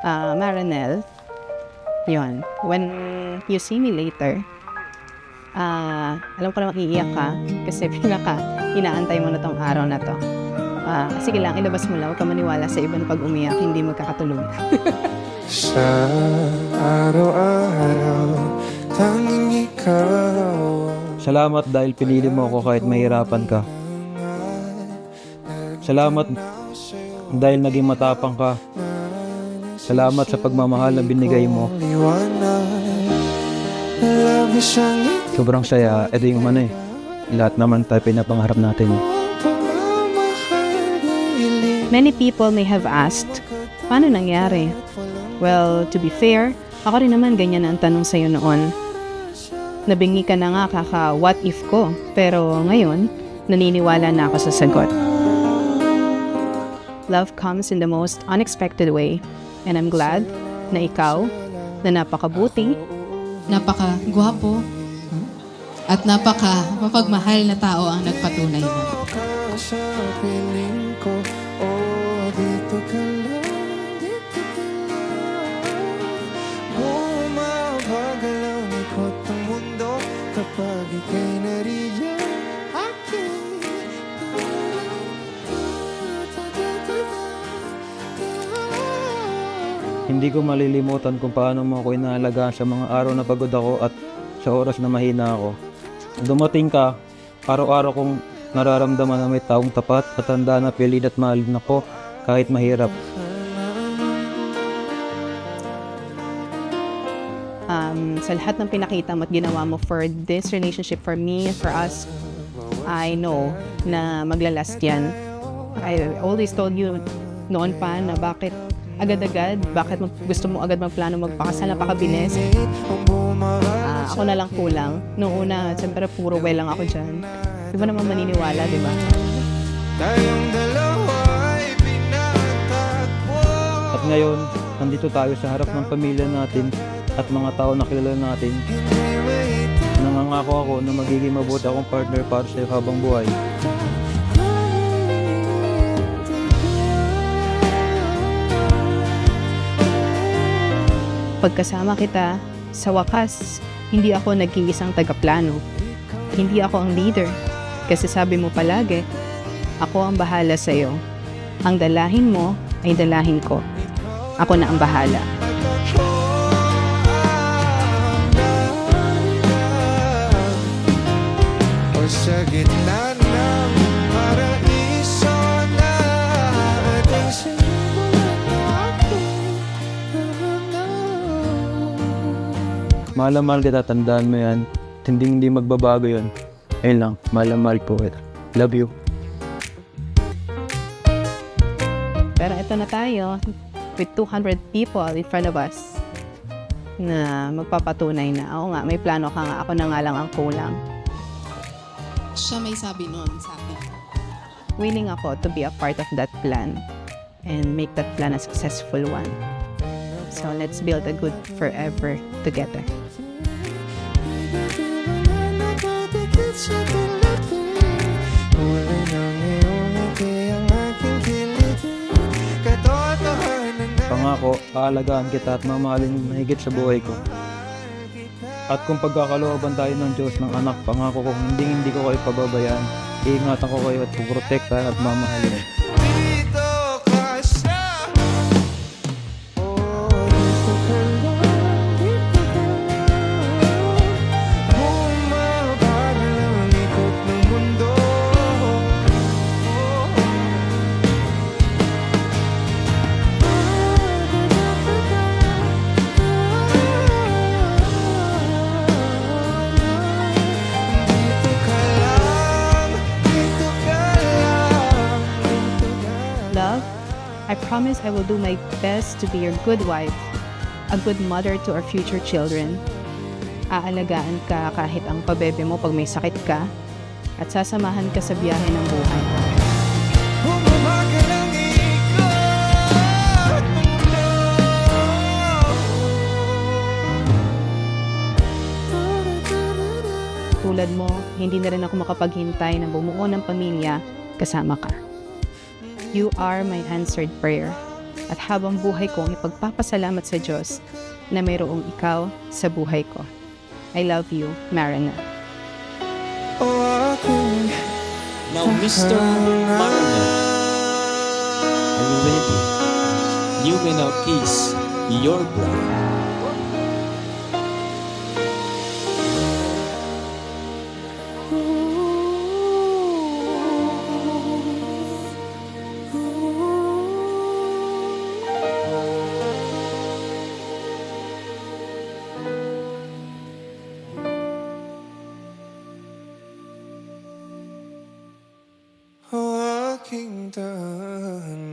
Maranel, yon. When you see me later, alam ko namang iiyak ka kasi inaantay mo na tong araw na to. Sige lang, ilabas mo lang. Huwag ka maniwala sa iba na pag umiyak, hindi magkakatulog. Sa araw-araw, tanging ikaw. Salamat dahil pinili mo ako kahit mahirapan ka. Salamat dahil naging matapang ka. Salamat sa pagmamahal na binigay mo. Sobrang saya. Ito yung lahat naman tayo pinapangarap natin. Many people may have asked, paano nangyari? Well, to be fair, ako rin naman ganyan ang tanong sa'yo noon. Nabingi ka na nga what if ko, pero ngayon, naniniwala na ako sa sagot. Love comes in the most unexpected way, and I'm glad na ikaw, na napakabuti, napaka-gwapo, at napaka-mapagmahal na tao ang nagpatunay na. Sa piling ko, dito ka lang. Bumabagal ang ikot ng mundo kapag ika'y nariyan. Hindi ko malilimutan kung paano mo ako inaalagaan sa mga araw na pagod ako at sa oras na mahina ako. Dumating ka, araw-araw kong nararamdaman na may taong tapat at handa na pilit at mahalin ako kahit mahirap. Sa lahat ng pinakita mo at ginawa mo for this relationship, for me, for us, I know na maglalast yan. I always told you noon pa na bakit agad-agad, bakit gusto mo agad magplano magpakasal, napakabilis. Ako na lang kulang. Noong una, siyempre puro well lang ako dyan. Di ba naman maniniwala, di ba? Tayong dalawa ay pinatagpo. At ngayon, nandito tayo sa harap ng pamilya natin at mga tao na kilala natin. Nangangako ako na magiging mabuti akong partner para sa iyo habang buhay. Pagkasama kita, sa wakas, hindi ako nag-iisang tagaplano. Hindi ako ang leader. Kasi sabi mo palagi, ako ang bahala sa iyo. Ang dalahin mo ay dalahin ko. Ako na ang bahala. O sa gitna ng paraiso na ating simulan ako. Mahal na mahal kita, tandaan mo yan. Hindi magbabago yun. Ayun lang, mahal na mahal po kita. Love you. Pero ito na tayo with 200 people in front of us na magpapatunay na, oo nga, may plano ka nga, ako na nga lang ang kulang. Siya may sabi noon sa akin. Willing ako to be a part of that plan and make that plan a successful one. So let's build a good forever together. Pangako, aalagaan kita at mamahalin mahigit sa buhay ko. At kung pagkakalooban tayo ng Diyos ng anak, pangako ko, hindi ko kayo pababayaan. Iingatan ko kayo at puprotektahan at mamahalin. Dito ka sa dito ka lang, dito ka lang. Bumabagal ang ikot ng mundo. Dito ka lang, dito ka lang, dito ka lang. Love, I promise I will do my best to be your good wife, a good mother to our future children. Aalagaan ka kahit ang pabebe mo pag may sakit ka, at sasamahan ka sa biyahe ng buhay. Bumabagal ang ikot ng mundo. Tulad mo, hindi na rin ako makapaghintay na bumuo ng pamilya kasama ka. You are my answered prayer. at habang buhay kong ipagpapasalamat sa Diyos na mayroong ikaw sa buhay ko. I love you, Marina. O aking Now, Mr. Mariner, are you ready? You may now kiss your bride. O aking tahanan.